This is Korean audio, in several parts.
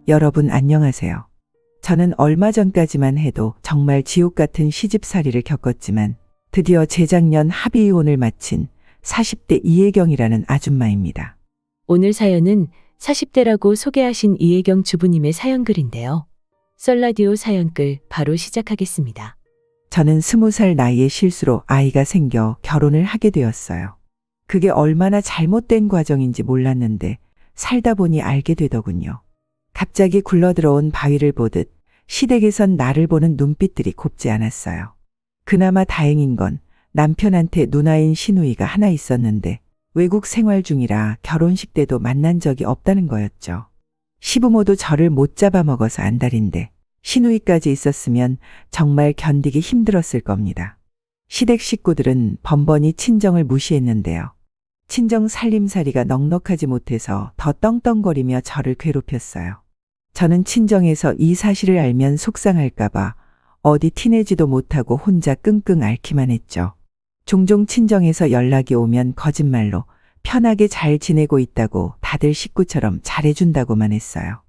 여러분 안녕하세요. 저는 얼마 전까지만 해도 정말 지옥 같은 시집살이를 겪었지만 드디어 재작년 합의이혼을 마친 40대 이혜경이라는 아줌마입니다. 오늘 사연은 40대라고 소개하신 이혜경 주부님의 사연글인데요. 썰라디오 사연글 바로 시작하겠습니다. 저는 20살 나이에 실수로 아이가 생겨 결혼을 하게 되었어요. 그게 얼마나 잘못된 과정인지 몰랐는데 살다 보니 알게 되더군요. 갑자기 굴러들어온 바위를 보듯 시댁에선 나를 보는 눈빛들이 곱지 않았어요. 그나마 다행인 건 남편한테 누나인 시누이가 하나 있었는데 외국 생활 중이라 결혼식 때도 만난 적이 없다는 거였죠. 시부모도 저를 못 잡아먹어서 안달인데 시누이까지 있었으면 정말 견디기 힘들었을 겁니다. 시댁 식구들은 번번이 친정을 무시했는데요. 친정 살림살이가 넉넉하지 못해서 더 떵떵거리며 저를 괴롭혔어요. 저는 친정에서 이 사실을 알면 속상할까봐 어디 티내지도 못하고 혼자 끙끙 앓기만 했죠. 종종 친정에서 연락이 오면 거짓말로 편하게 잘 지내고 있다고 다들 식구처럼 잘해준다고만 했어요.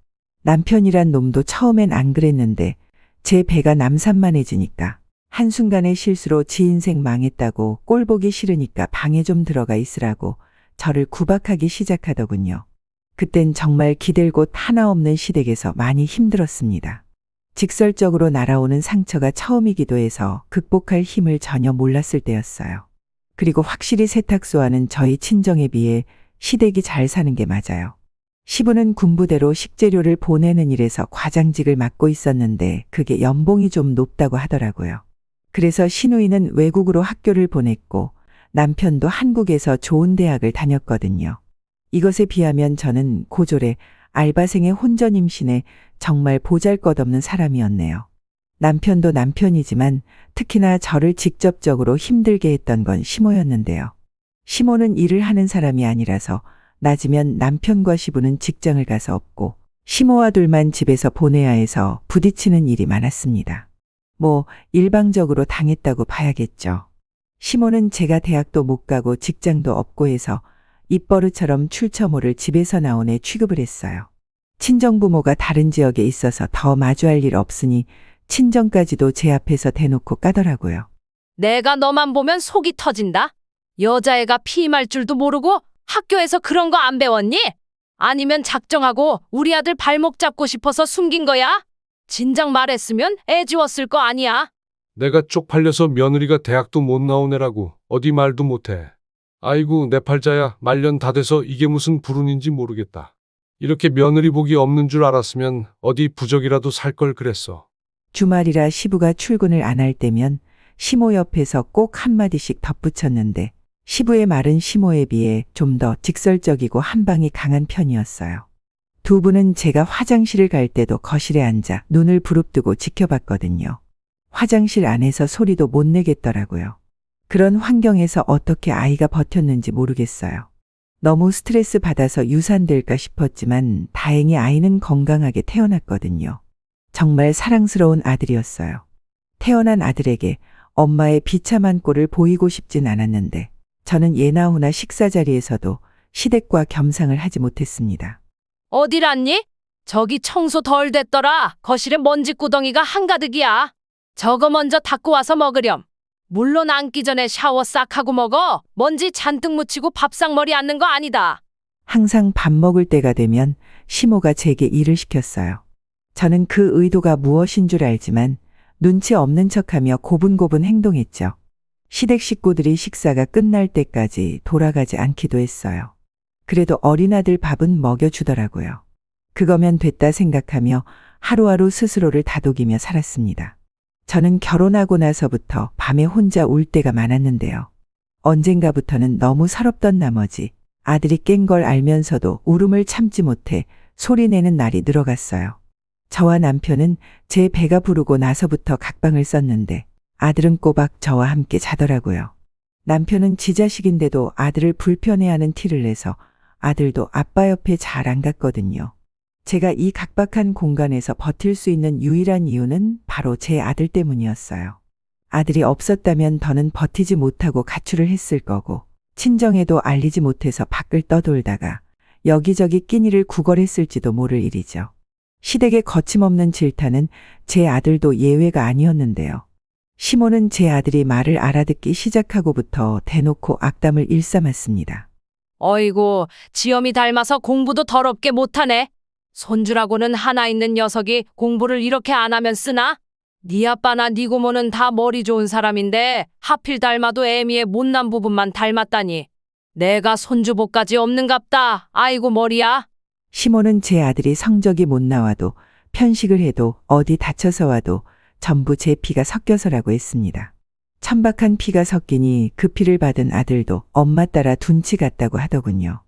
남편이란 놈도 처음엔 안 그랬는데 제 배가 남산만해지니까 한순간의 실수로 지 인생 망했다고 꼴보기 싫으니까 방에 좀 들어가 있으라고 저를 구박하기 시작하더군요. 그땐 정말 기댈 곳 하나 없는 시댁에서 많이 힘들었습니다. 직설적으로 날아오는 상처가 처음이기도 해서 극복할 힘을 전혀 몰랐을 때였어요. 그리고 확실히 세탁소와는 저희 친정에 비해 시댁이 잘 사는 게 맞아요. 시부는 군부대로 식재료를 보내는 일에서 과장직을 맡고 있었는데 그게 연봉이 좀 높다고 하더라고요. 그래서 시누이는 외국으로 학교를 보냈고 남편도 한국에서 좋은 대학을 다녔거든요. 이것에 비하면 저는 고졸의 알바생의 혼전 임신에 정말 보잘것없는 사람이었네요. 남편도 남편이지만 특히나 저를 직접적으로 힘들게 했던 건 시모였는데요. 시모는 일을 하는 사람이 아니라서 낮이면 남편과 시부는 직장을 가서 없고 시모와 둘만 집에서 보내야 해서 부딪히는 일이 많았습니다. 일방적으로 당했다고 봐야겠죠. 시모는 제가 대학도 못 가고 직장도 없고 해서 입버릇처럼 출처모를 집에서 나오네 취급을 했어요. 친정부모가 다른 지역에 있어서 더 마주할 일 없으니 친정까지도 제 앞에서 대놓고 까더라고요. 내가 너만 보면 속이 터진다. 여자애가 피임할 줄도 모르고 학교에서 그런 거 안 배웠니? 아니면 작정하고 우리 아들 발목 잡고 싶어서 숨긴 거야? 진작 말했으면 애 지웠을 거 아니야. 내가 쪽팔려서 며느리가 대학도 못 나온 애라고 어디 말도 못해. 아이고 내 팔자야, 말년 다 돼서 이게 무슨 불운인지 모르겠다. 이렇게 며느리 복이 없는 줄 알았으면 어디 부적이라도 살 걸 그랬어. 주말이라 시부가 출근을 안 할 때면 시모 옆에서 꼭 한마디씩 덧붙였는데 시부의 말은 시모에 비해 좀 더 직설적이고 한방이 강한 편이었어요. 두 분은 제가 화장실을 갈 때도 거실에 앉아 눈을 부릅뜨고 지켜봤거든요. 화장실 안에서 소리도 못 내겠더라고요. 그런 환경에서 어떻게 아이가 버텼는지 모르겠어요. 너무 스트레스 받아서 유산될까 싶었지만 다행히 아이는 건강하게 태어났거든요. 정말 사랑스러운 아들이었어요. 태어난 아들에게 엄마의 비참한 꼴을 보이고 싶진 않았는데 저는 예나후나 식사 자리에서도 시댁과 겸상을 하지 못했습니다. 어딜 왔니? 저기 청소 덜 됐더라. 거실에 먼지구덩이가 한가득이야. 저거 먼저 닦고 와서 먹으렴. 물론 앉기 전에 샤워 싹 하고 먹어. 먼지 잔뜩 묻히고 밥상머리 앉는 거 아니다. 항상 밥 먹을 때가 되면 시모가 제게 일을 시켰어요. 저는 그 의도가 무엇인 줄 알지만 눈치 없는 척하며 고분고분 행동했죠. 시댁 식구들이 식사가 끝날 때까지 돌아가지 않기도 했어요. 그래도 어린아들 밥은 먹여주더라고요. 그거면 됐다 생각하며 하루하루 스스로를 다독이며 살았습니다. 저는 결혼하고 나서부터 밤에 혼자 울 때가 많았는데요. 언젠가부터는 너무 서럽던 나머지 아들이 깬 걸 알면서도 울음을 참지 못해 소리내는 날이 늘어갔어요. 저와 남편은 제 배가 부르고 나서부터 각방을 썼는데 아들은 꼬박 저와 함께 자더라고요. 남편은 지 자식인데도 아들을 불편해하는 티를 내서 아들도 아빠 옆에 잘 안 갔거든요. 제가 이 각박한 공간에서 버틸 수 있는 유일한 이유는 바로 제 아들 때문이었어요. 아들이 없었다면 더는 버티지 못하고 가출을 했을 거고 친정에도 알리지 못해서 밖을 떠돌다가 여기저기 끼니를 구걸했을지도 모를 일이죠. 시댁의 거침없는 질타는 제 아들도 예외가 아니었는데요. 시모는 제 아들이 말을 알아듣기 시작하고부터 대놓고 악담을 일삼았습니다. 어이구, 지엄이 닮아서 공부도 더럽게 못하네. 손주라고는 하나 있는 녀석이 공부를 이렇게 안 하면 쓰나? 네 아빠나 네 고모는 다 머리 좋은 사람인데 하필 닮아도 애미의 못난 부분만 닮았다니. 내가 손주복까지 없는갑다. 아이고 머리야. 시모는 제 아들이 성적이 못 나와도 편식을 해도 어디 다쳐서 와도 전부 제 피가 섞여서라고 했습니다. 천박한 피가 섞이니 그 피를 받은 아들도 엄마 따라 둔치 같다고 하더군요.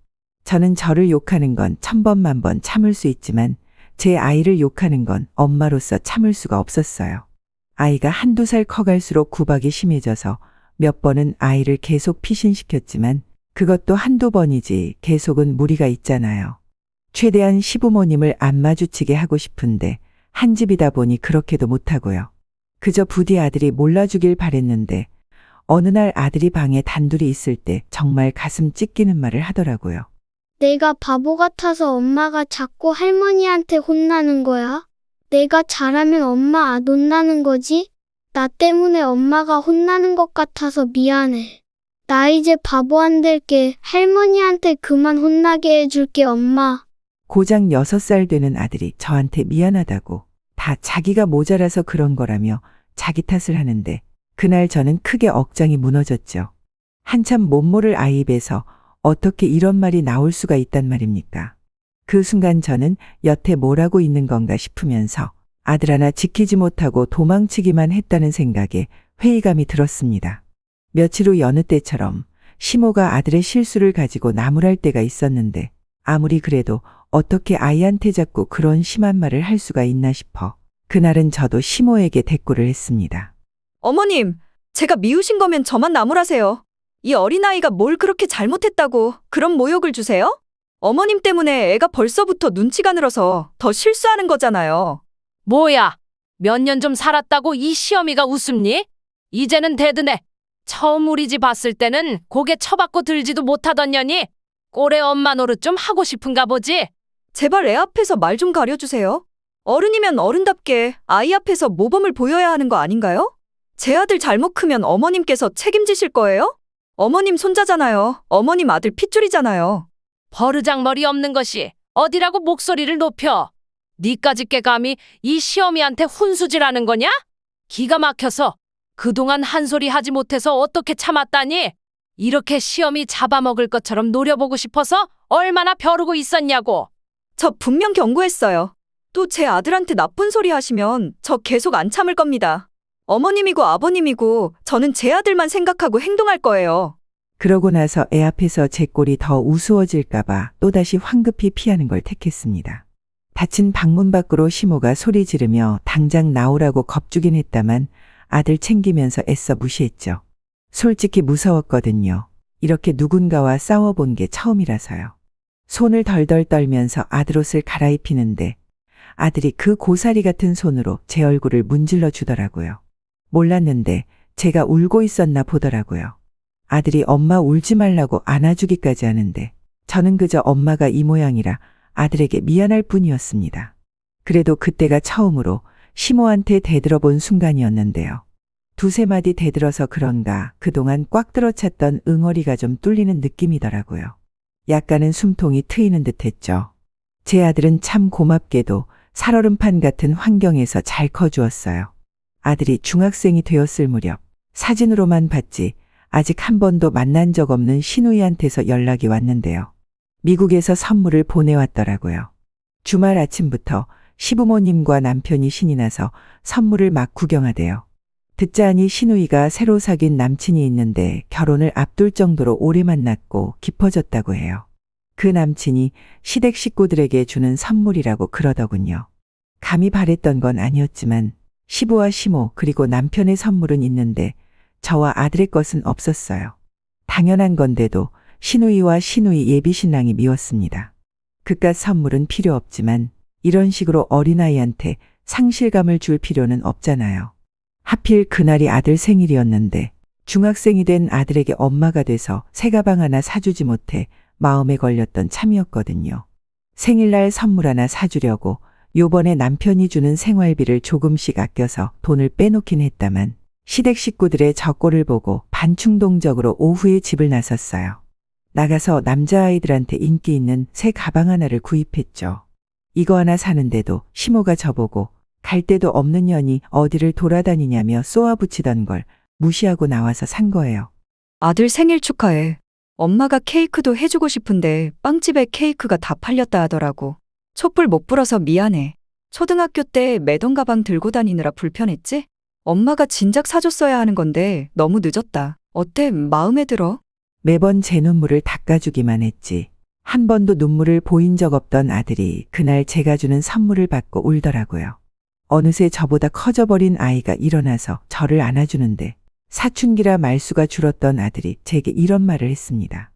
저는 저를 욕하는 건 천번만번 참을 수 있지만 제 아이를 욕하는 건 엄마로서 참을 수가 없었어요. 아이가 한두 살 커갈수록 구박이 심해져서 몇 번은 아이를 계속 피신시켰지만 그것도 한두 번이지 계속은 무리가 있잖아요. 최대한 시부모님을 안 마주치게 하고 싶은데 한 집이다 보니 그렇게도 못하고요. 그저 부디 아들이 몰라주길 바랬는데 어느 날 아들이 방에 단둘이 있을 때 정말 가슴 찢기는 말을 하더라고요. 내가 바보 같아서 엄마가 자꾸 할머니한테 혼나는 거야? 내가 잘하면 엄마 안 혼나는 거지? 나 때문에 엄마가 혼나는 것 같아서 미안해. 나 이제 바보 안 될게. 할머니한테 그만 혼나게 해줄게, 엄마. 고작 6살 되는 아들이 저한테 미안하다고 다 자기가 모자라서 그런 거라며 자기 탓을 하는데 그날 저는 크게 억장이 무너졌죠. 한참 못 모를 아이 입에서 어떻게 이런 말이 나올 수가 있단 말입니까? 그 순간 저는 여태 뭘 하고 있는 건가 싶으면서 아들 하나 지키지 못하고 도망치기만 했다는 생각에 회의감이 들었습니다. 며칠 후 여느 때처럼 시모가 아들의 실수를 가지고 나무랄 때가 있었는데 아무리 그래도 어떻게 아이한테 자꾸 그런 심한 말을 할 수가 있나 싶어 그날은 저도 시모에게 대꾸를 했습니다. 어머님, 제가 미우신 거면 저만 나무라세요. 이 어린아이가 뭘 그렇게 잘못했다고 그런 모욕을 주세요? 어머님 때문에 애가 벌써부터 눈치가 늘어서 더 실수하는 거잖아요. 뭐야? 몇 년 좀 살았다고 이 시어미가 웃습니? 이제는 대드네. 처음 우리 집 왔을 때는 고개 쳐받고 들지도 못하던 년이 꼴에 엄마 노릇 좀 하고 싶은가 보지? 제발 애 앞에서 말 좀 가려주세요. 어른이면 어른답게 아이 앞에서 모범을 보여야 하는 거 아닌가요? 제 아들 잘못 크면 어머님께서 책임지실 거예요? 어머님 손자잖아요. 어머님 아들 핏줄이잖아요. 버르장머리 없는 것이 어디라고 목소리를 높여? 니까지 게 감히 이 시어미한테 훈수질하는 거냐? 기가 막혀서 그동안 한 소리 하지 못해서 어떻게 참았다니? 이렇게 시어미 잡아먹을 것처럼 노려보고 싶어서 얼마나 벼르고 있었냐고. 저 분명 경고했어요. 또 제 아들한테 나쁜 소리 하시면 저 계속 안 참을 겁니다. 어머님이고 아버님이고 저는 제 아들만 생각하고 행동할 거예요. 그러고 나서 애 앞에서 제 꼴이 더 우스워질까봐 또다시 황급히 피하는 걸 택했습니다. 닫힌 방문 밖으로 시모가 소리 지르며 당장 나오라고 겁주긴 했다만 아들 챙기면서 애써 무시했죠. 솔직히 무서웠거든요. 이렇게 누군가와 싸워본 게 처음이라서요. 손을 덜덜 떨면서 아들 옷을 갈아입히는데 아들이 그 고사리 같은 손으로 제 얼굴을 문질러 주더라고요. 몰랐는데 제가 울고 있었나 보더라고요. 아들이 엄마 울지 말라고 안아주기까지 하는데 저는 그저 엄마가 이 모양이라 아들에게 미안할 뿐이었습니다. 그래도 그때가 처음으로 시모한테 대들어본 순간이었는데요. 두세 마디 대들어서 그런가 그동안 꽉 들어찼던 응어리가 좀 뚫리는 느낌이더라고요. 약간은 숨통이 트이는 듯했죠. 제 아들은 참 고맙게도 살얼음판 같은 환경에서 잘 커주었어요. 아들이 중학생이 되었을 무렵 사진으로만 봤지 아직 한 번도 만난 적 없는 시누이한테서 연락이 왔는데요. 미국에서 선물을 보내왔더라고요. 주말 아침부터 시부모님과 남편이 신이 나서 선물을 막 구경하대요. 듣자 하니 시누이가 새로 사귄 남친이 있는데 결혼을 앞둘 정도로 오래 만났고 깊어졌다고 해요. 그 남친이 시댁 식구들에게 주는 선물이라고 그러더군요. 감히 바랬던 건 아니었지만 시부와 시모 그리고 남편의 선물은 있는데 저와 아들의 것은 없었어요. 당연한 건데도 시누이와 시누이 예비신랑이 미웠습니다. 그깟 선물은 필요 없지만 이런 식으로 어린아이한테 상실감을 줄 필요는 없잖아요. 하필 그날이 아들 생일이었는데 중학생이 된 아들에게 엄마가 돼서 새 가방 하나 사주지 못해 마음에 걸렸던 참이었거든요. 생일날 선물 하나 사주려고 요번에 남편이 주는 생활비를 조금씩 아껴서 돈을 빼놓긴 했다만 시댁 식구들의 저 꼴을 보고 반충동적으로 오후에 집을 나섰어요. 나가서 남자아이들한테 인기 있는 새 가방 하나를 구입했죠. 이거 하나 사는데도 시모가 저보고 갈 데도 없는 년이 어디를 돌아다니냐며 쏘아붙이던 걸 무시하고 나와서 산 거예요. 아들 생일 축하해. 엄마가 케이크도 해주고 싶은데 빵집에 케이크가 다 팔렸다 하더라고. 촛불 못 불어서 미안해. 초등학교 때 매던 가방 들고 다니느라 불편했지? 엄마가 진작 사줬어야 하는 건데 너무 늦었다. 어때? 마음에 들어? 매번 제 눈물을 닦아주기만 했지. 한 번도 눈물을 보인 적 없던 아들이 그날 제가 주는 선물을 받고 울더라고요. 어느새 저보다 커져버린 아이가 일어나서 저를 안아주는데 사춘기라 말수가 줄었던 아들이 제게 이런 말을 했습니다.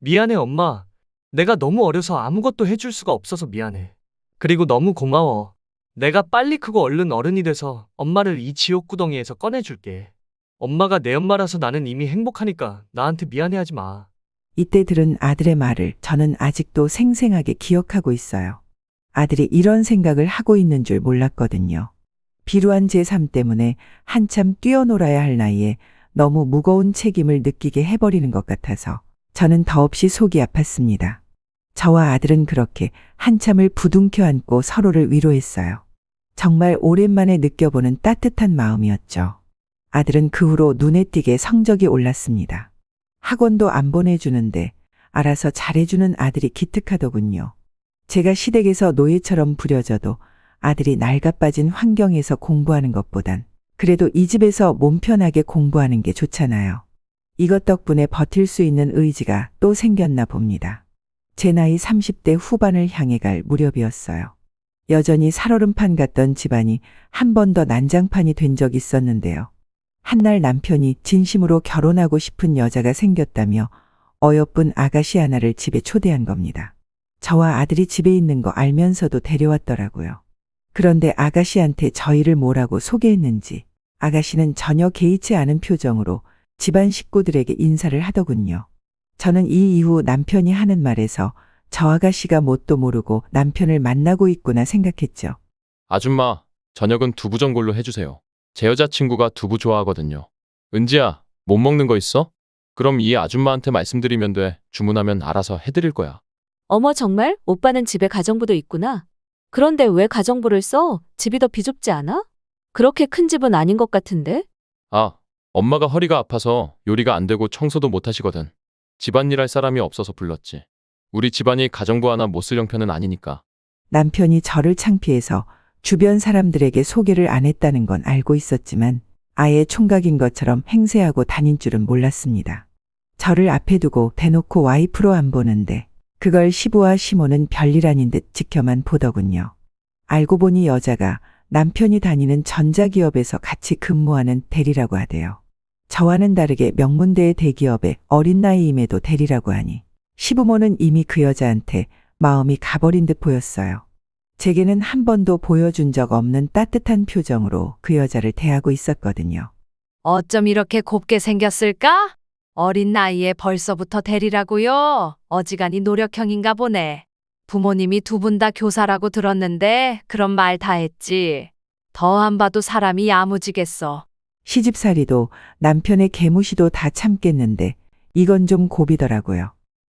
미안해, 엄마. 내가 너무 어려서 아무것도 해줄 수가 없어서 미안해. 그리고 너무 고마워. 내가 빨리 크고 얼른 어른이 돼서 엄마를 이 지옥 구덩이에서 꺼내줄게. 엄마가 내 엄마라서 나는 이미 행복하니까 나한테 미안해하지 마. 이때 들은 아들의 말을 저는 아직도 생생하게 기억하고 있어요. 아들이 이런 생각을 하고 있는 줄 몰랐거든요. 비루한 제 삶 때문에 한참 뛰어놀아야 할 나이에 너무 무거운 책임을 느끼게 해버리는 것 같아서 저는 더없이 속이 아팠습니다. 저와 아들은 그렇게 한참을 부둥켜 안고 서로를 위로했어요. 정말 오랜만에 느껴보는 따뜻한 마음이었죠. 아들은 그 후로 눈에 띄게 성적이 올랐습니다. 학원도 안 보내주는데 알아서 잘해주는 아들이 기특하더군요. 제가 시댁에서 노예처럼 부려져도 아들이 낡아빠진 환경에서 공부하는 것보단 그래도 이 집에서 몸 편하게 공부하는 게 좋잖아요. 이것 덕분에 버틸 수 있는 의지가 또 생겼나 봅니다. 제 나이 30대 후반을 향해 갈 무렵이었어요. 여전히 살얼음판 같던 집안이 한 번 더 난장판이 된 적 있었는데요. 한날 남편이 진심으로 결혼하고 싶은 여자가 생겼다며 어여쁜 아가씨 하나를 집에 초대한 겁니다. 저와 아들이 집에 있는 거 알면서도 데려왔더라고요. 그런데 아가씨한테 저희를 뭐라고 소개했는지 아가씨는 전혀 개의치 않은 표정으로 집안 식구들에게 인사를 하더군요. 저는 이 이후 남편이 하는 말에서 저 아가씨가 뭣도 모르고 남편을 만나고 있구나 생각했죠. 아줌마, 저녁은 두부 전골로 해주세요. 제 여자친구가 두부 좋아하거든요. 은지야, 못 먹는 거 있어? 그럼 이 아줌마한테 말씀드리면 돼. 주문하면 알아서 해드릴 거야. 어머 정말? 오빠는 집에 가정부도 있구나. 그런데 왜 가정부를 써? 집이 더 비좁지 않아? 그렇게 큰 집은 아닌 것 같은데? 아, 엄마가 허리가 아파서 요리가 안 되고 청소도 못 하시거든. 집안일 할 사람이 없어서 불렀지. 우리 집안이 가정부 하나 못 쓸 형편은 아니니까. 남편이 저를 창피해서 주변 사람들에게 소개를 안 했다는 건 알고 있었지만 아예 총각인 것처럼 행세하고 다닌 줄은 몰랐습니다. 저를 앞에 두고 대놓고 와이프로 안 보는데 그걸 시부와 시모는 별일 아닌 듯 지켜만 보더군요. 알고 보니 여자가 남편이 다니는 전자기업에서 같이 근무하는 대리라고 하대요. 저와는 다르게 명문대의 대기업의 어린 나이임에도 대리라고 하니 시부모는 이미 그 여자한테 마음이 가버린 듯 보였어요. 제게는 한 번도 보여준 적 없는 따뜻한 표정으로 그 여자를 대하고 있었거든요. 어쩜 이렇게 곱게 생겼을까? 어린 나이에 벌써부터 대리라고요? 어지간히 노력형인가 보네. 부모님이 두 분 다 교사라고 들었는데 그런 말 다 했지. 더 안 봐도 사람이 야무지겠어. 시집살이도 남편의 개무시도 다 참겠는데 이건 좀 고비더라고요.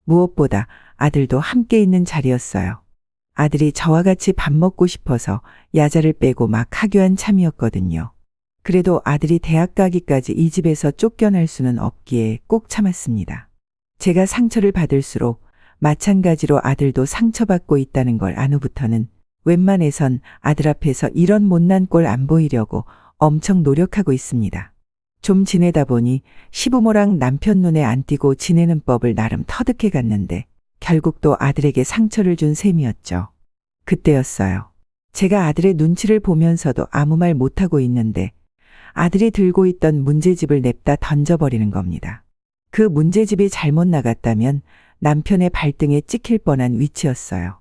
무엇보다 아들도 함께 있는 자리였어요. 아들이 저와 같이 밥 먹고 싶어서 야자를 빼고 막 하교한 참이었거든요. 그래도 아들이 대학 가기까지 이 집에서 쫓겨날 수는 없기에 꼭 참았습니다. 제가 상처를 받을수록 마찬가지로 아들도 상처받고 있다는 걸 안 후부터는 웬만해선 아들 앞에서 이런 못난 꼴 안 보이려고 엄청 노력하고 있습니다. 좀 지내다 보니 시부모랑 남편 눈에 안 띄고 지내는 법을 나름 터득해 갔는데 결국 또 아들에게 상처를 준 셈이었죠. 그때였어요. 제가 아들의 눈치를 보면서도 아무 말 못하고 있는데 아들이 들고 있던 문제집을 냅다 던져버리는 겁니다. 그 문제집이 잘못 나갔다면 남편의 발등에 찍힐 뻔한 위치였어요.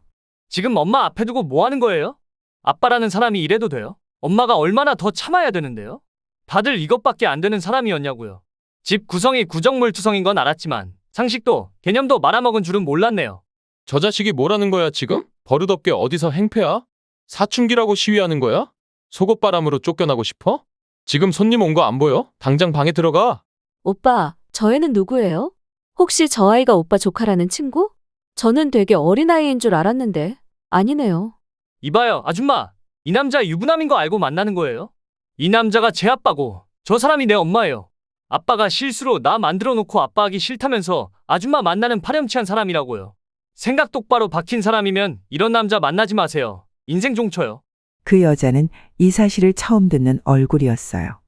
지금 엄마 앞에 두고 뭐 하는 거예요? 아빠라는 사람이 이래도 돼요? 엄마가 얼마나 더 참아야 되는데요? 다들 이것밖에 안 되는 사람이었냐고요. 집 구성이 구정물투성인 건 알았지만 상식도 개념도 말아먹은 줄은 몰랐네요. 저 자식이 뭐라는 거야 지금? 버릇없게 어디서 행패야? 사춘기라고 시위하는 거야? 속옷바람으로 쫓겨나고 싶어? 지금 손님 온 거 안 보여? 당장 방에 들어가. 오빠, 저 애는 누구예요? 혹시 저 아이가 오빠 조카라는 친구? 저는 되게 어린아이인 줄 알았는데 아니네요. 이봐요, 아줌마. 이 남자 유부남인 거 알고 만나는 거예요? 이 남자가 제 아빠고 저 사람이 내 엄마예요. 아빠가 실수로 나 만들어 놓고 아빠 하기 싫다면서 아줌마 만나는 파렴치한 사람이라고요. 생각 똑바로 박힌 사람이면 이런 남자 만나지 마세요. 인생 종쳐요. 그 여자는 이 사실을 처음 듣는 얼굴이었어요.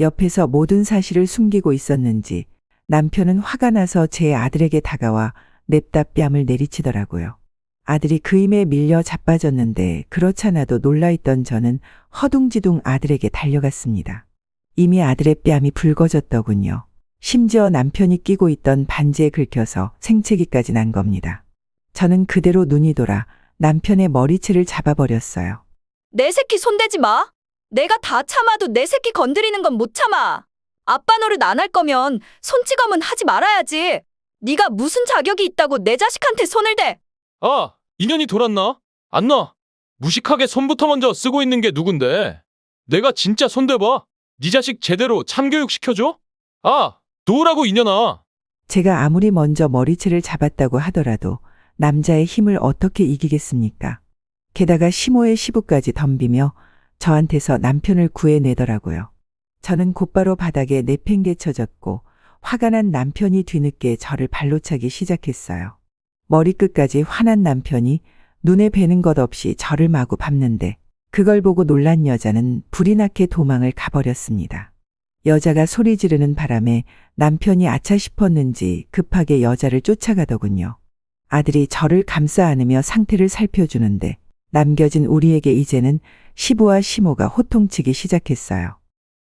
옆에서 모든 사실을 숨기고 있었는지 남편은 화가 나서 제 아들에게 다가와 냅다 뺨을 내리치더라고요. 아들이 그 힘에 밀려 자빠졌는데 그렇잖아도 놀라있던 저는 허둥지둥 아들에게 달려갔습니다. 이미 아들의 뺨이 붉어졌더군요. 심지어 남편이 끼고 있던 반지에 긁혀서 생채기까지 난 겁니다. 저는 그대로 눈이 돌아 남편의 머리채를 잡아버렸어요. 내 새끼 손대지 마. 내가 다 참아도 내 새끼 건드리는 건 못 참아. 아빠 노릇 안 할 거면 손찌검은 하지 말아야지. 네가 무슨 자격이 있다고 내 자식한테 손을 대. 아, 인연이 돌았나? 안 놔. 무식하게 손부터 먼저 쓰고 있는 게 누군데? 내가 진짜 손대봐. 네 자식 제대로 참교육 시켜줘? 아, 놓으라고 이년아. 제가 아무리 먼저 머리채를 잡았다고 하더라도 남자의 힘을 어떻게 이기겠습니까? 게다가 시모의 시부까지 덤비며 저한테서 남편을 구해내더라고요. 저는 곧바로 바닥에 내팽개쳐졌고 화가 난 남편이 뒤늦게 저를 발로 차기 시작했어요. 머리끝까지 화난 남편이 눈에 뵈는 것 없이 저를 마구 밟는데 그걸 보고 놀란 여자는 불이 나게 도망을 가버렸습니다. 여자가 소리 지르는 바람에 남편이 아차 싶었는지 급하게 여자를 쫓아가더군요. 아들이 저를 감싸 안으며 상태를 살펴주는데 남겨진 우리에게 이제는 시부와 시모가 호통치기 시작했어요.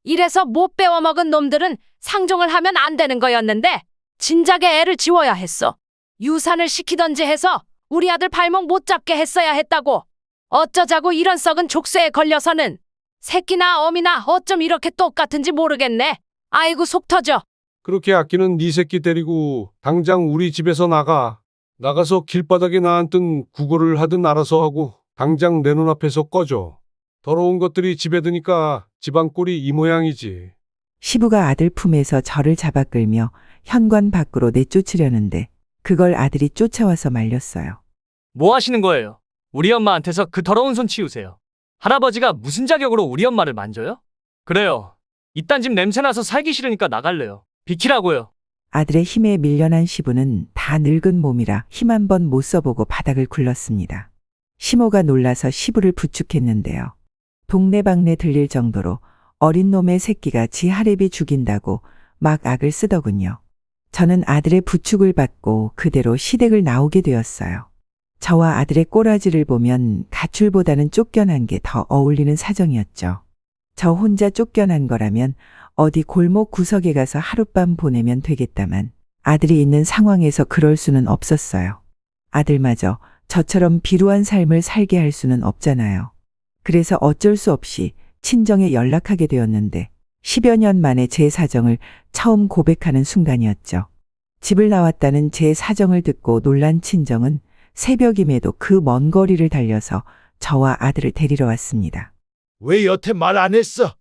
이래서 못 배워먹은 놈들은 상종을 하면 안 되는 거였는데 진작에 애를 지워야 했어. 유산을 시키던지 해서 우리 아들 발목 못 잡게 했어야 했다고. 어쩌자고 이런 썩은 족쇄에 걸려서는. 새끼나 어미나 어쩜 이렇게 똑같은지 모르겠네. 아이고 속 터져. 그렇게 아끼는 네 새끼 데리고 당장 우리 집에서 나가. 나가서 길바닥에 나앉든 구걸을 하든 알아서 하고 당장 내 눈앞에서 꺼져. 더러운 것들이 집에 드니까 집안 꼴이 이 모양이지. 시부가 아들 품에서 저를 잡아 끌며 현관 밖으로 내쫓으려는데 그걸 아들이 쫓아와서 말렸어요. 뭐 하시는 거예요? 우리 엄마한테서 그 더러운 손 치우세요. 할아버지가 무슨 자격으로 우리 엄마를 만져요? 그래요. 이딴 집 냄새나서 살기 싫으니까 나갈래요. 비키라고요. 아들의 힘에 밀려난 시부는 다 늙은 몸이라 힘 한 번 못 써보고 바닥을 굴렀습니다. 시모가 놀라서 시부를 부축했는데요. 동네방네 들릴 정도로 어린 놈의 새끼가 지 할애비 죽인다고 막 악을 쓰더군요. 저는 아들의 부축을 받고 그대로 시댁을 나오게 되었어요. 저와 아들의 꼬라지를 보면 가출보다는 쫓겨난 게 더 어울리는 사정이었죠. 저 혼자 쫓겨난 거라면 어디 골목 구석에 가서 하룻밤 보내면 되겠다만 아들이 있는 상황에서 그럴 수는 없었어요. 아들마저 저처럼 비루한 삶을 살게 할 수는 없잖아요. 그래서 어쩔 수 없이 친정에 연락하게 되었는데 10여 년 만에 제 사정을 처음 고백하는 순간이었죠. 집을 나왔다는 제 사정을 듣고 놀란 친정은 새벽임에도 그 먼 거리를 달려서 저와 아들을 데리러 왔습니다. 왜 여태 말 안 했어?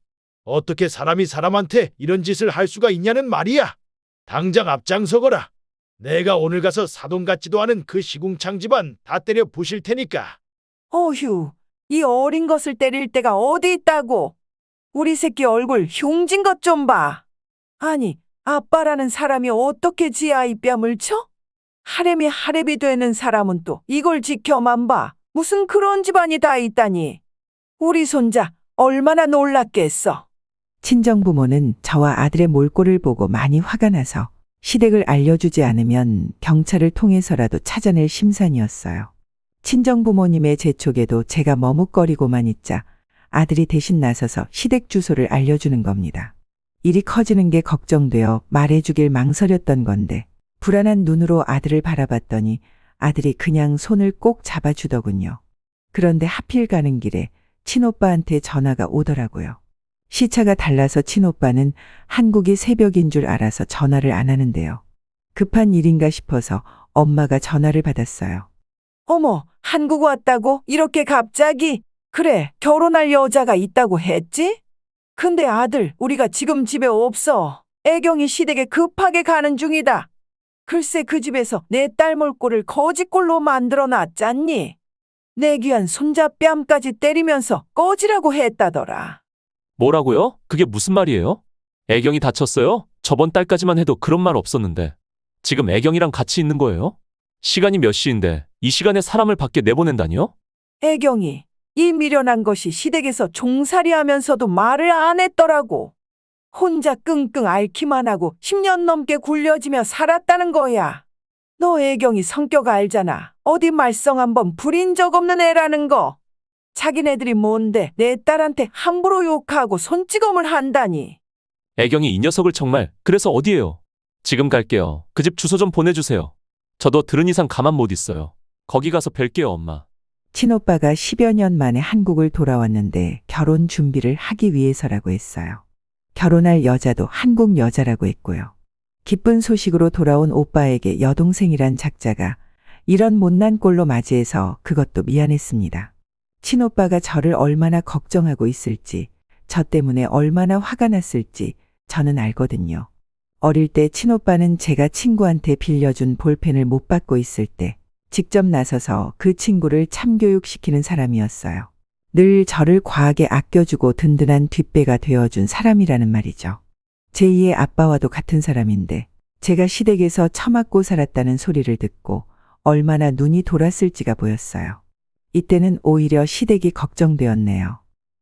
어떻게 사람이 사람한테 이런 짓을 할 수가 있냐는 말이야. 당장 앞장서거라. 내가 오늘 가서 사돈 같지도 않은 그 시궁창 집안 다 때려 부실 테니까. 어휴, 이 어린 것을 때릴 데가 어디 있다고. 우리 새끼 얼굴 흉진 것 좀 봐. 아니, 아빠라는 사람이 어떻게 지 아이 뺨을 쳐? 하렘이 하렘이 되는 사람은 또 이걸 지켜만 봐. 무슨 그런 집안이 다 있다니. 우리 손자 얼마나 놀랐겠어. 친정부모는 저와 아들의 몰골을 보고 많이 화가 나서 시댁을 알려주지 않으면 경찰을 통해서라도 찾아낼 심산이었어요. 친정부모님의 재촉에도 제가 머뭇거리고만 있자 아들이 대신 나서서 시댁 주소를 알려주는 겁니다. 일이 커지는 게 걱정되어 말해주길 망설였던 건데 불안한 눈으로 아들을 바라봤더니 아들이 그냥 손을 꼭 잡아주더군요. 그런데 하필 가는 길에 친오빠한테 전화가 오더라고요. 시차가 달라서 친오빠는 한국이 새벽인 줄 알아서 전화를 안 하는데요. 급한 일인가 싶어서 엄마가 전화를 받았어요. 어머, 한국 왔다고? 이렇게 갑자기? 그래, 결혼할 여자가 있다고 했지? 근데 아들, 우리가 지금 집에 없어. 애경이 시댁에 급하게 가는 중이다. 글쎄 그 집에서 내 딸 몰골을 거지꼴로 만들어 놨잖니. 내 귀한 손자 뺨까지 때리면서 꺼지라고 했다더라. 뭐라고요? 그게 무슨 말이에요? 애경이 다쳤어요? 저번 달까지만 해도 그런 말 없었는데. 지금 애경이랑 같이 있는 거예요? 시간이 몇 시인데 이 시간에 사람을 밖에 내보낸다니요? 애경이 이 미련한 것이 시댁에서 종살이 하면서도 말을 안 했더라고. 혼자 끙끙 앓기만 하고 10년 넘게 굴려지며 살았다는 거야. 너 애경이 성격 알잖아. 어디 말썽 한번 부린 적 없는 애라는 거. 자기네들이 뭔데 내 딸한테 함부로 욕하고 손찌검을 한다니. 애경이 이 녀석을 정말. 그래서 어디에요? 지금 갈게요. 그 집 주소 좀 보내주세요. 저도 들은 이상 가만 못 있어요. 거기 가서 뵐게요, 엄마. 친오빠가 10여 년 만에 한국을 돌아왔는데 결혼 준비를 하기 위해서라고 했어요. 결혼할 여자도 한국 여자라고 했고요. 기쁜 소식으로 돌아온 오빠에게 여동생이란 작자가 이런 못난 꼴로 맞이해서 그것도 미안했습니다. 친오빠가 저를 얼마나 걱정하고 있을지, 저 때문에 얼마나 화가 났을지 저는 알거든요. 어릴 때 친오빠는 제가 친구한테 빌려준 볼펜을 못 받고 있을 때 직접 나서서 그 친구를 참교육시키는 사람이었어요. 늘 저를 과하게 아껴주고 든든한 뒷배가 되어준 사람이라는 말이죠. 제2의 아빠와도 같은 사람인데 제가 시댁에서 처맞고 살았다는 소리를 듣고 얼마나 눈이 돌았을지가 보였어요. 이때는 오히려 시댁이 걱정되었네요.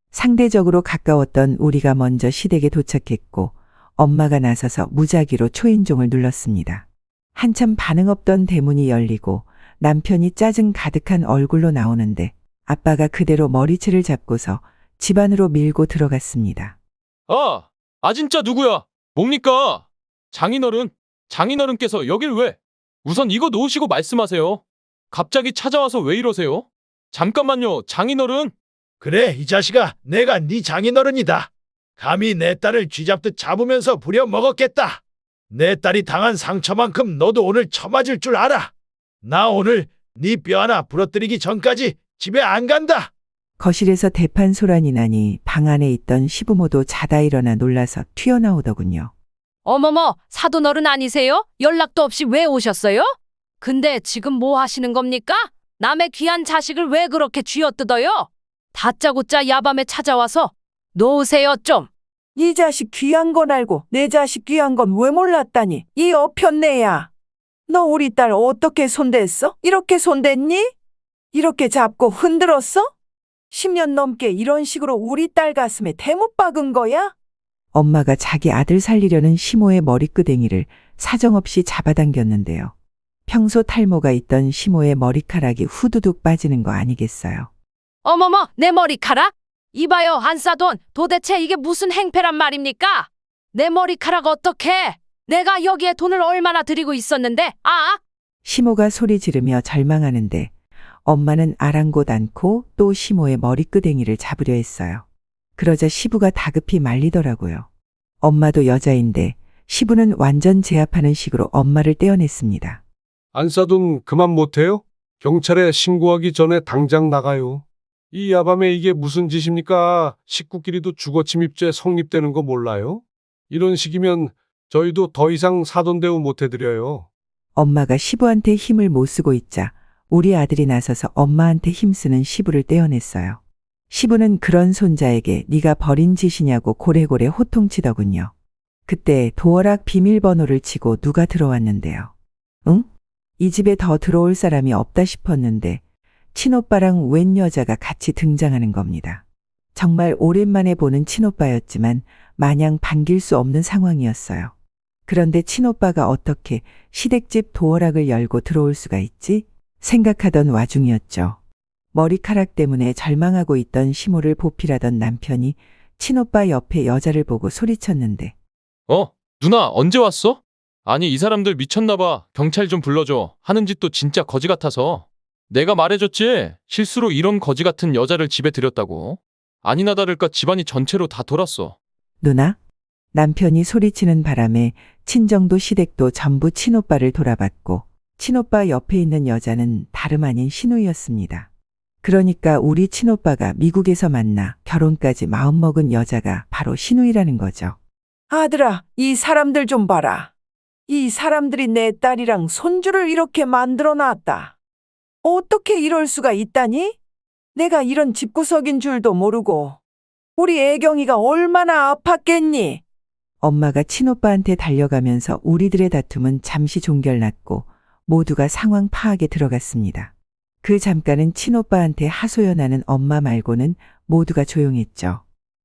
상대적으로 가까웠던 우리가 먼저 시댁에 도착했고 엄마가 나서서 무작위로 초인종을 눌렀습니다. 한참 반응 없던 대문이 열리고 남편이 짜증 가득한 얼굴로 나오는데 아빠가 그대로 머리채를 잡고서 집 안으로 밀고 들어갔습니다. 진짜 누구야? 뭡니까? 장인어른께서 여길 왜? 우선 이거 놓으시고 말씀하세요. 갑자기 찾아와서 왜 이러세요? 잠깐만요, 장인어른. 그래, 이 자식아, 내가 네 장인어른이다. 감히 내 딸을 쥐잡듯 잡으면서 부려먹었겠다. 내 딸이 당한 상처만큼 너도 오늘 처맞을 줄 알아. 나 오늘 네 뼈 하나 부러뜨리기 전까지 집에 안 간다. 거실에서 대판 소란이 나니 방 안에 있던 시부모도 자다 일어나 놀라서 튀어나오더군요. 어머머, 사돈어른 아니세요? 연락도 없이 왜 오셨어요? 근데 지금 뭐 하시는 겁니까? 남의 귀한 자식을 왜 그렇게 쥐어뜯어요? 다짜고짜 야밤에 찾아와서 놓으세요 좀. 이 자식 귀한 건 알고 내 자식 귀한 건 왜 몰랐다니. 이 어편내야. 너 우리 딸 어떻게 손댔어? 이렇게 손댔니? 이렇게 잡고 흔들었어? 10년 넘게 이런 식으로 우리 딸 가슴에 대못 박은 거야? 엄마가 자기 아들 살리려는 시모의 머리끄댕이를 사정없이 잡아당겼는데요. 평소 탈모가 있던 시모의 머리카락이 후두둑 빠지는 거 아니겠어요? 어머머, 내 머리카락? 이봐요, 안사돈. 도대체 이게 무슨 행패란 말입니까? 내 머리카락 어떡해? 내가 여기에 돈을 얼마나 들이고 있었는데, 시모가 소리 지르며 절망하는데 엄마는 아랑곳 않고 또 시모의 머리끄댕이를 잡으려 했어요. 그러자 시부가 다급히 말리더라고요. 엄마도 여자인데 시부는 완전 제압하는 식으로 엄마를 떼어냈습니다. 안사돈 그만 못해요? 경찰에 신고하기 전에 당장 나가요. 이 야밤에 이게 무슨 짓입니까? 식구끼리도 주거침입죄 성립되는 거 몰라요? 이런 식이면 저희도 더 이상 사돈 대우 못 해드려요. 엄마가 시부한테 힘을 못 쓰고 있자 우리 아들이 나서서 엄마한테 힘쓰는 시부를 떼어냈어요. 시부는 그런 손자에게 네가 벌인 짓이냐고 고래고래 호통치더군요. 그때 도어락 비밀번호를 치고 누가 들어왔는데요. 응? 이 집에 더 들어올 사람이 없다 싶었는데 친오빠랑 웬 여자가 같이 등장하는 겁니다. 정말 오랜만에 보는 친오빠였지만 마냥 반길 수 없는 상황이었어요. 그런데 친오빠가 어떻게 시댁집 도어락을 열고 들어올 수가 있지? 생각하던 와중이었죠. 머리카락 때문에 절망하고 있던 시모를 보필하던 남편이 친오빠 옆에 여자를 보고 소리쳤는데 누나 언제 왔어? 아니 이 사람들 미쳤나봐. 경찰 좀 불러줘. 하는 짓도 진짜 거지 같아서. 내가 말해줬지. 실수로 이런 거지 같은 여자를 집에 들였다고. 아니나 다를까 집안이 전체로 다 돌았어. 누나? 남편이 소리치는 바람에 친정도 시댁도 전부 친오빠를 돌아봤고 친오빠 옆에 있는 여자는 다름 아닌 신우이였습니다. 그러니까 우리 친오빠가 미국에서 만나 결혼까지 마음먹은 여자가 바로 신우이라는 거죠. 아들아, 이 사람들 좀 봐라. 이 사람들이 내 딸이랑 손주를 이렇게 만들어 놨다. 어떻게 이럴 수가 있다니? 내가 이런 집구석인 줄도 모르고. 우리 애경이가 얼마나 아팠겠니? 엄마가 친오빠한테 달려가면서 우리들의 다툼은 잠시 종결났고 모두가 상황 파악에 들어갔습니다. 그 잠깐은 친오빠한테 하소연하는 엄마 말고는 모두가 조용했죠.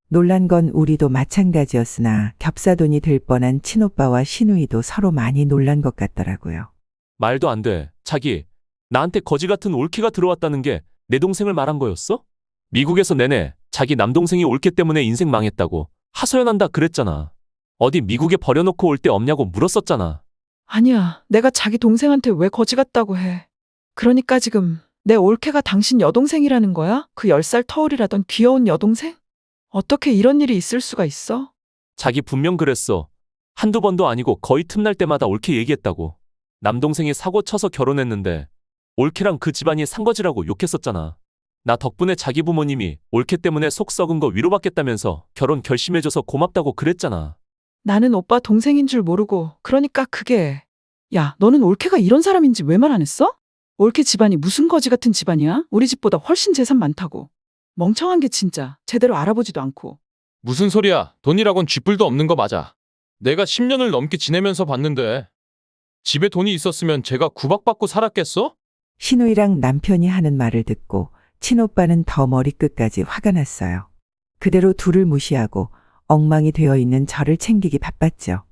놀란 건 우리도 마찬가지였으나 겹사돈이 될 뻔한 친오빠와 신우이도 서로 많이 놀란 것 같더라고요. 말도 안 돼. 자기, 나한테 거지 같은 올케가 들어왔다는 게 내 동생을 말한 거였어? 미국에서 내내 자기 남동생이 올케 때문에 인생 망했다고 하소연한다 그랬잖아. 어디 미국에 버려놓고 올 데 없냐고 물었었잖아. 아니야, 내가 자기 동생한테 왜 거지 같다고 해. 그러니까 지금 내 올케가 당신 여동생이라는 거야? 그 10살 터울이라던 귀여운 여동생? 어떻게 이런 일이 있을 수가 있어? 자기 분명 그랬어. 한두 번도 아니고 거의 틈날 때마다 올케 얘기했다고. 남동생이 사고 쳐서 결혼했는데 올케랑 그 집안이 산거지라고 욕했었잖아. 나 덕분에 자기 부모님이 올케 때문에 속 썩은 거 위로받겠다면서 결혼 결심해줘서 고맙다고 그랬잖아. 나는 오빠 동생인 줄 모르고 그러니까 그게 야, 너는 올케가 이런 사람인지 왜 말 안 했어? 올케 집안이 무슨 거지 같은 집안이야? 우리 집보다 훨씬 재산 많다고. 멍청한 게 진짜 제대로 알아보지도 않고. 무슨 소리야? 돈이라곤 쥐뿔도 없는 거 맞아. 내가 10년을 넘게 지내면서 봤는데 집에 돈이 있었으면 제가 구박받고 살았겠어? 신우이랑 남편이 하는 말을 듣고 친오빠는 더 머리끝까지 화가 났어요. 그대로 둘을 무시하고 엉망이 되어 있는 저를 챙기기 바빴죠.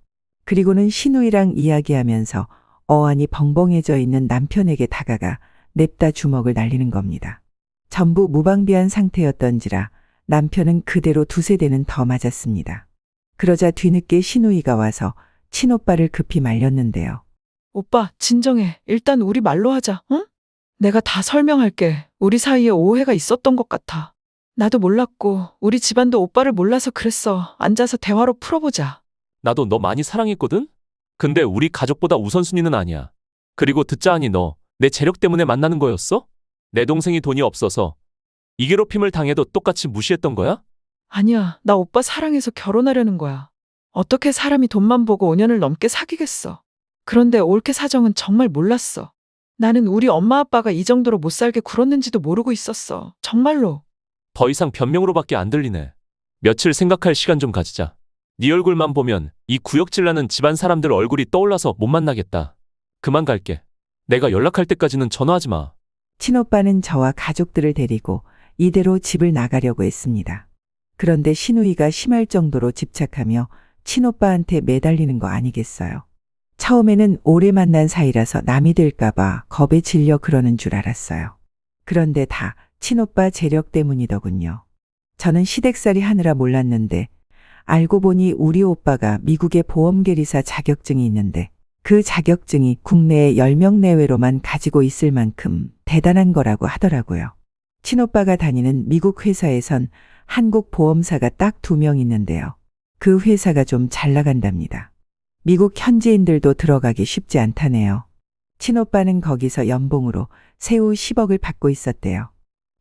그리고는 신우이랑 이야기하면서 어안이 벙벙해져 있는 남편에게 다가가 냅다 주먹을 날리는 겁니다. 전부 무방비한 상태였던지라 남편은 그대로 두세 대는 더 맞았습니다. 그러자 뒤늦게 신우이가 와서 친오빠를 급히 말렸는데요. 오빠, 진정해. 일단 우리 말로 하자, 응? 내가 다 설명할게. 우리 사이에 오해가 있었던 것 같아. 나도 몰랐고 우리 집안도 오빠를 몰라서 그랬어. 앉아서 대화로 풀어보자. 나도 너 많이 사랑했거든? 근데 우리 가족보다 우선순위는 아니야. 그리고 듣자 하니 너 내 재력 때문에 만나는 거였어? 내 동생이 돈이 없어서 이 괴롭힘을 당해도 똑같이 무시했던 거야? 아니야, 나 오빠 사랑해서 결혼하려는 거야. 어떻게 사람이 돈만 보고 5년을 넘게 사귀겠어. 그런데 올케 사정은 정말 몰랐어. 나는 우리 엄마 아빠가 이 정도로 못 살게 굴었는지도 모르고 있었어. 정말로. 더 이상 변명으로밖에 안 들리네. 며칠 생각할 시간 좀 가지자. 네 얼굴만 보면 이 구역질 나는 집안 사람들 얼굴이 떠올라서 못 만나겠다. 그만 갈게. 내가 연락할 때까지는 전화하지 마. 친오빠는 저와 가족들을 데리고 이대로 집을 나가려고 했습니다. 그런데 신우이가 심할 정도로 집착하며 친오빠한테 매달리는 거 아니겠어요. 처음에는 오래 만난 사이라서 남이 될까봐 겁에 질려 그러는 줄 알았어요. 그런데 다 친오빠 재력 때문이더군요. 저는 시댁살이 하느라 몰랐는데 알고 보니 우리 오빠가 미국의 보험계리사 자격증이 있는데 그 자격증이 국내에 10명 내외로만 가지고 있을 만큼 대단한 거라고 하더라고요. 친오빠가 다니는 미국 회사에선 한국 보험사가 딱 2명 있는데요. 그 회사가 좀 잘 나간답니다. 미국 현지인들도 들어가기 쉽지 않다네요. 친오빠는 거기서 연봉으로 세후 10억을 받고 있었대요.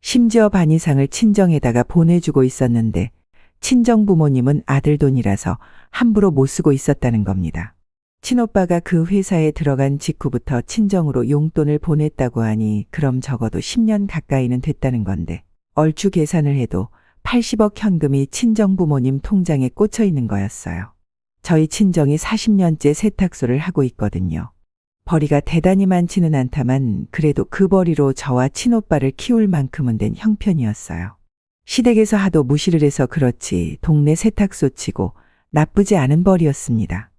심지어 반 이상을 친정에다가 보내주고 있었는데 친정 부모님은 아들 돈이라서 함부로 못 쓰고 있었다는 겁니다. 친오빠가 그 회사에 들어간 직후부터 친정으로 용돈을 보냈다고 하니 그럼 적어도 10년 가까이는 됐다는 건데 얼추 계산을 해도 80억 현금이 친정 부모님 통장에 꽂혀 있는 거였어요. 저희 친정이 40년째 세탁소를 하고 있거든요. 벌이가 대단히 많지는 않다만 그래도 그 벌이로 저와 친오빠를 키울 만큼은 된 형편이었어요. 시댁에서 하도 무시를 해서 그렇지 동네 세탁소 치고 나쁘지 않은 벌이었습니다.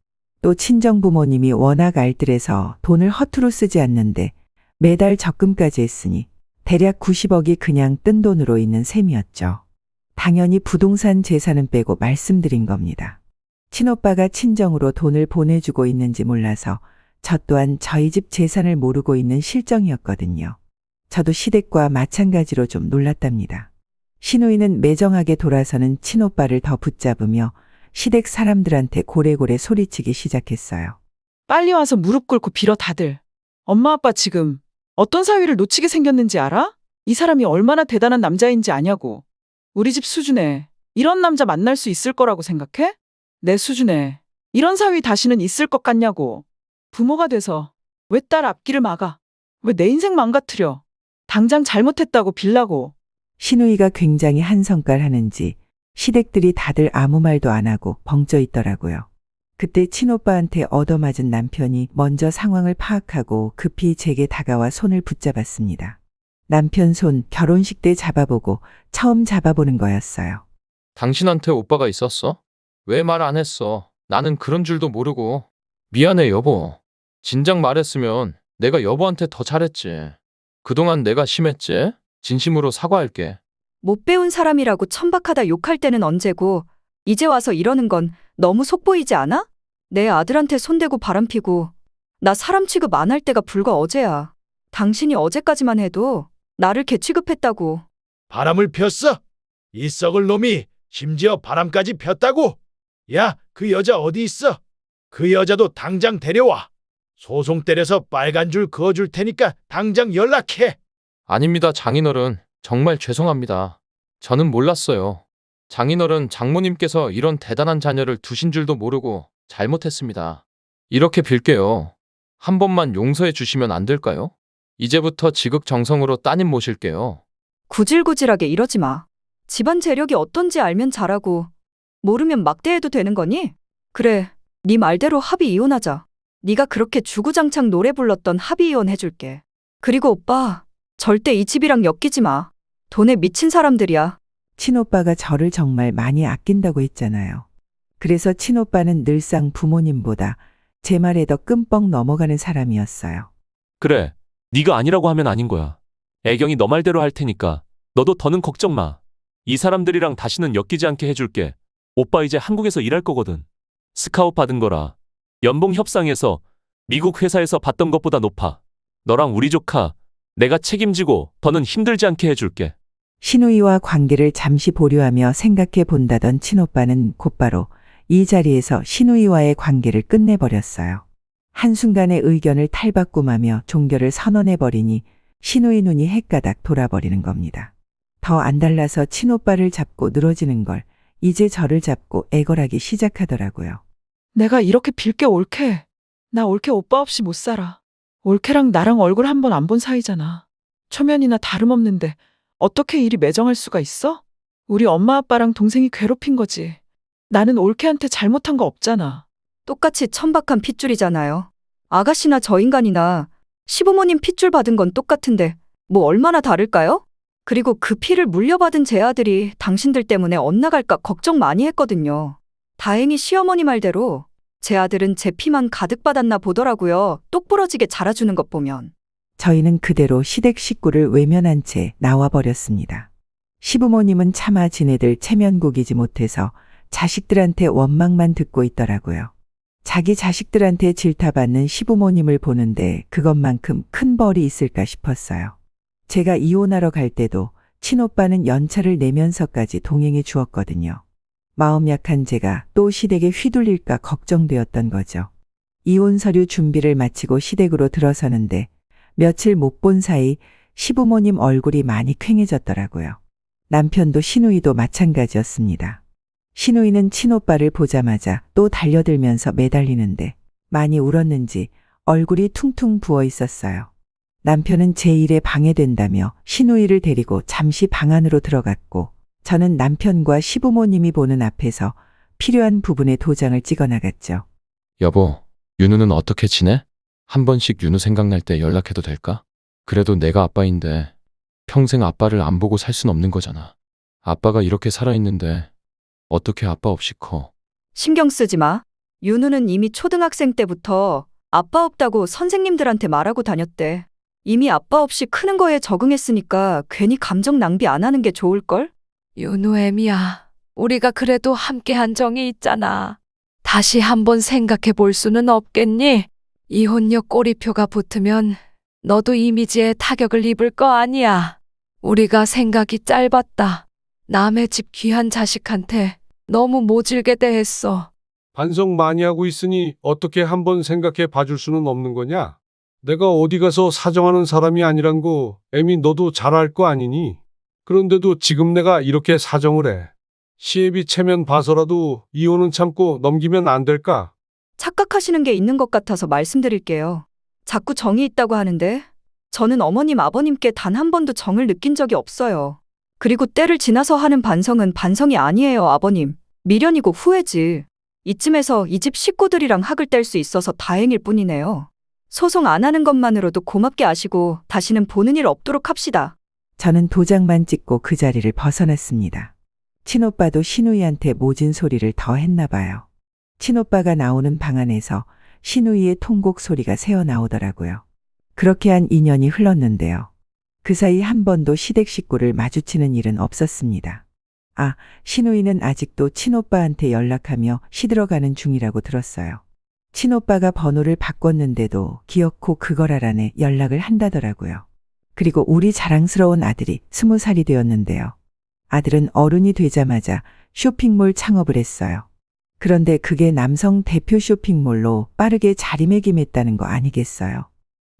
또 친정 부모님이 워낙 알뜰해서 돈을 허투루 쓰지 않는데 매달 적금까지 했으니 대략 90억이 그냥 뜬 돈으로 있는 셈이었죠. 당연히 부동산 재산은 빼고 말씀드린 겁니다. 친오빠가 친정으로 돈을 보내주고 있는지 몰라서 저 또한 저희 집 재산을 모르고 있는 실정이었거든요. 저도 시댁과 마찬가지로 좀 놀랐답니다. 신우이는 매정하게 돌아서는 친오빠를 더 붙잡으며 시댁 사람들한테 고래고래 소리치기 시작했어요. 빨리 와서 무릎 꿇고 빌어 다들. 엄마 아빠 지금 어떤 사위를 놓치게 생겼는지 알아? 이 사람이 얼마나 대단한 남자인지 아냐고. 우리 집 수준에 이런 남자 만날 수 있을 거라고 생각해? 내 수준에 이런 사위 다시는 있을 것 같냐고. 부모가 돼서 왜 딸 앞길을 막아? 왜 내 인생 망가뜨려? 당장 잘못했다고 빌라고. 신우이가 굉장히 한성깔 하는지 시댁들이 다들 아무 말도 안 하고 벙쪄 있더라고요. 그때 친오빠한테 얻어맞은 남편이 먼저 상황을 파악하고 급히 제게 다가와 손을 붙잡았습니다. 남편 손 결혼식 때 잡아보고 처음 잡아보는 거였어요. 당신한테 오빠가 있었어? 왜 말 안 했어? 나는 그런 줄도 모르고. 미안해, 여보. 진작 말했으면 내가 여보한테 더 잘했지. 그동안 내가 심했지? 진심으로 사과할게. 못 배운 사람이라고 천박하다 욕할 때는 언제고, 이제 와서 이러는 건 너무 속보이지 않아? 내 아들한테 손대고 바람피고, 나 사람 취급 안 할 때가 불과 어제야. 당신이 어제까지만 해도 나를 개 취급했다고. 바람을 폈어? 이 썩을 놈이 심지어 바람까지 폈다고? 야, 그 여자 어디 있어? 그 여자도 당장 데려와. 소송 때려서 빨간 줄 그어줄 테니까 당장 연락해. 아닙니다, 장인어른. 정말 죄송합니다. 저는 몰랐어요. 장인어른, 장모님께서 이런 대단한 자녀를 두신 줄도 모르고 잘못했습니다. 이렇게 빌게요. 한 번만 용서해 주시면 안 될까요? 이제부터 지극정성으로 따님 모실게요. 구질구질하게 이러지 마. 집안 재력이 어떤지 알면 잘하고, 모르면 막대해도 되는 거니? 그래, 네 말대로 합의 이혼하자. 네가 그렇게 주구장창 노래 불렀던 합의 이혼 해줄게. 그리고 오빠, 절대 이 집이랑 엮이지 마. 돈에 미친 사람들이야. 친오빠가 저를 정말 많이 아낀다고 했잖아요. 그래서 친오빠는 늘상 부모님보다 제 말에 더 끔뻑 넘어가는 사람이었어요. 그래, 네가 아니라고 하면 아닌 거야. 애경이 너 말대로 할 테니까 너도 더는 걱정 마. 이 사람들이랑 다시는 엮이지 않게 해줄게. 오빠 이제 한국에서 일할 거거든. 스카웃 받은 거라. 연봉 협상에서 미국 회사에서 받던 것보다 높아. 너랑 우리 조카 내가 책임지고 더는 힘들지 않게 해줄게. 신우이와 관계를 잠시 보류하며 생각해 본다던 친오빠는 곧바로 이 자리에서 신우이와의 관계를 끝내버렸어요. 한순간에 의견을 탈바꿈하며 종결을 선언해버리니 신우이 눈이 헷가닥 돌아버리는 겁니다. 더 안달나서 친오빠를 잡고 늘어지는 걸 이제 저를 잡고 애걸하기 시작하더라고요. 내가 이렇게 빌게 옳게. 나 옳게 오빠 없이 못 살아. 옳게랑 나랑 얼굴 한 번 안 본 사이잖아. 초면이나 다름없는데 어떻게 이리 매정할 수가 있어? 우리 엄마 아빠랑 동생이 괴롭힌 거지. 나는 옳게한테 잘못한 거 없잖아. 똑같이 천박한 핏줄이잖아요. 아가씨나 저 인간이나 시부모님 핏줄 받은 건 똑같은데 뭐 얼마나 다를까요? 그리고 그 피를 물려받은 제 아들이 당신들 때문에 엇나갈까 걱정 많이 했거든요. 다행히 시어머니 말대로 제 아들은 제 피만 가득 받았나 보더라고요. 똑부러지게 자라주는 것 보면. 저희는 그대로 시댁 식구를 외면한 채 나와버렸습니다. 시부모님은 차마 지네들 체면곡이지 못해서 자식들한테 원망만 듣고 있더라고요. 자기 자식들한테 질타받는 시부모님을 보는데 그것만큼 큰 벌이 있을까 싶었어요. 제가 이혼하러 갈 때도 친오빠는 연차를 내면서까지 동행해 주었거든요. 마음 약한 제가 또 시댁에 휘둘릴까 걱정되었던 거죠. 이혼 서류 준비를 마치고 시댁으로 들어서는데 며칠 못 본 사이 시부모님 얼굴이 많이 퀭해졌더라고요. 남편도 신우이도 마찬가지였습니다. 신우이는 친오빠를 보자마자 또 달려들면서 매달리는데 많이 울었는지 얼굴이 퉁퉁 부어 있었어요. 남편은 제 일에 방해된다며 신우이를 데리고 잠시 방 안으로 들어갔고 저는 남편과 시부모님이 보는 앞에서 필요한 부분에 도장을 찍어 나갔죠. 여보, 윤우는 어떻게 지내? 한 번씩 윤우 생각날 때 연락해도 될까? 그래도 내가 아빠인데 평생 아빠를 안 보고 살 순 없는 거잖아. 아빠가 이렇게 살아있는데 어떻게 아빠 없이 커? 신경 쓰지 마. 윤우는 이미 초등학생 때부터 아빠 없다고 선생님들한테 말하고 다녔대. 이미 아빠 없이 크는 거에 적응했으니까 괜히 감정 낭비 안 하는 게 좋을걸? 윤우 애미야, 우리가 그래도 함께한 정이 있잖아. 다시 한번 생각해 볼 수는 없겠니? 이혼녀 꼬리표가 붙으면 너도 이미지에 타격을 입을 거 아니야. 우리가 생각이 짧았다. 남의 집 귀한 자식한테 너무 모질게 대했어. 반성 많이 하고 있으니 어떻게 한번 생각해 봐줄 수는 없는 거냐? 내가 어디 가서 사정하는 사람이 아니란 거 애미 너도 잘 알 거 아니니? 그런데도 지금 내가 이렇게 사정을 해. 시애비 체면 봐서라도 이혼은 참고 넘기면 안 될까? 착각하시는 게 있는 것 같아서 말씀드릴게요. 자꾸 정이 있다고 하는데 저는 어머님, 아버님께 단 한 번도 정을 느낀 적이 없어요. 그리고 때를 지나서 하는 반성은 반성이 아니에요, 아버님. 미련이고 후회지. 이쯤에서 이 집 식구들이랑 학을 뗄 수 있어서 다행일 뿐이네요. 소송 안 하는 것만으로도 고맙게 아시고 다시는 보는 일 없도록 합시다. 저는 도장만 찍고 그 자리를 벗어났습니다. 친오빠도 신우이한테 모진 소리를 더 했나 봐요. 친오빠가 나오는 방 안에서 신우이의 통곡 소리가 새어나오더라고요. 그렇게 한 2년이 흘렀는데요. 그 사이 한 번도 시댁 식구를 마주치는 일은 없었습니다. 아, 신우이는 아직도 친오빠한테 연락하며 시들어가는 중이라고 들었어요. 친오빠가 번호를 바꿨는데도 기어코 그걸 알아내 연락을 한다더라고요. 그리고 우리 자랑스러운 아들이 20살이 되었는데요. 아들은 어른이 되자마자 쇼핑몰 창업을 했어요. 그런데 그게 남성 대표 쇼핑몰로 빠르게 자리매김했다는 거 아니겠어요?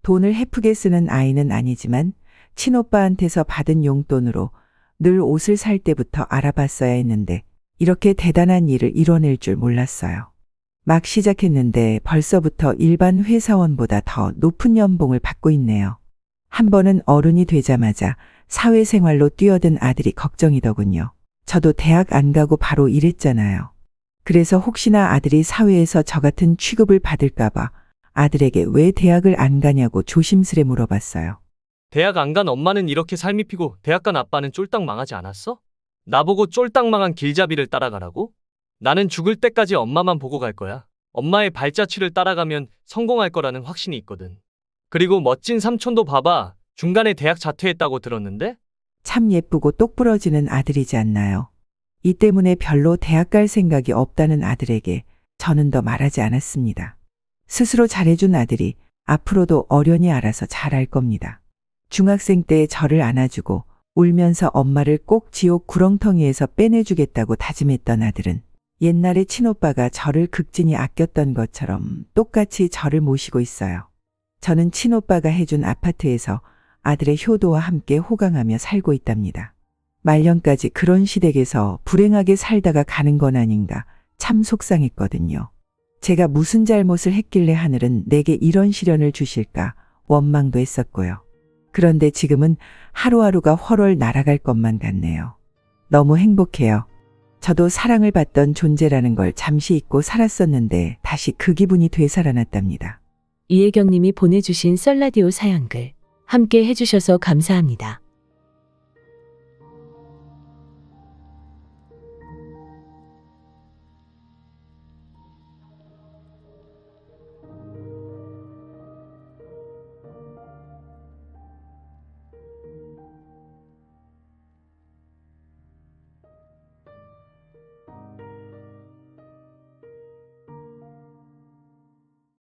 돈을 헤프게 쓰는 아이는 아니지만 친오빠한테서 받은 용돈으로 늘 옷을 살 때부터 알아봤어야 했는데 이렇게 대단한 일을 이뤄낼 줄 몰랐어요. 막 시작했는데 벌써부터 일반 회사원보다 더 높은 연봉을 받고 있네요. 한 번은 어른이 되자마자 사회생활로 뛰어든 아들이 걱정이더군요. 저도 대학 안 가고 바로 일했잖아요. 그래서 혹시나 아들이 사회에서 저 같은 취급을 받을까봐 아들에게 왜 대학을 안 가냐고 조심스레 물어봤어요. 대학 안 간 엄마는 이렇게 삶이 피고 대학 간 아빠는 쫄딱 망하지 않았어? 나보고 쫄딱 망한 길잡이를 따라가라고? 나는 죽을 때까지 엄마만 보고 갈 거야. 엄마의 발자취를 따라가면 성공할 거라는 확신이 있거든. 그리고 멋진 삼촌도 봐봐. 중간에 대학 자퇴했다고 들었는데? 참 예쁘고 똑부러지는 아들이지 않나요? 이 때문에 별로 대학 갈 생각이 없다는 아들에게 저는 더 말하지 않았습니다. 스스로 잘해준 아들이 앞으로도 어련히 알아서 잘할 겁니다. 중학생 때 저를 안아주고 울면서 엄마를 꼭 지옥 구렁텅이에서 빼내주겠다고 다짐했던 아들은 옛날에 친오빠가 저를 극진히 아꼈던 것처럼 똑같이 저를 모시고 있어요. 저는 친오빠가 해준 아파트에서 아들의 효도와 함께 호강하며 살고 있답니다. 말년까지 그런 시댁에서 불행하게 살다가 가는 건 아닌가 참 속상했거든요. 제가 무슨 잘못을 했길래 하늘은 내게 이런 시련을 주실까 원망도 했었고요. 그런데 지금은 하루하루가 훨훨 날아갈 것만 같네요. 너무 행복해요. 저도 사랑을 받던 존재라는 걸 잠시 잊고 살았었는데 다시 그 기분이 되살아났답니다. 이혜경님이 보내주신 썰라디오 사연글 함께 해주셔서 감사합니다.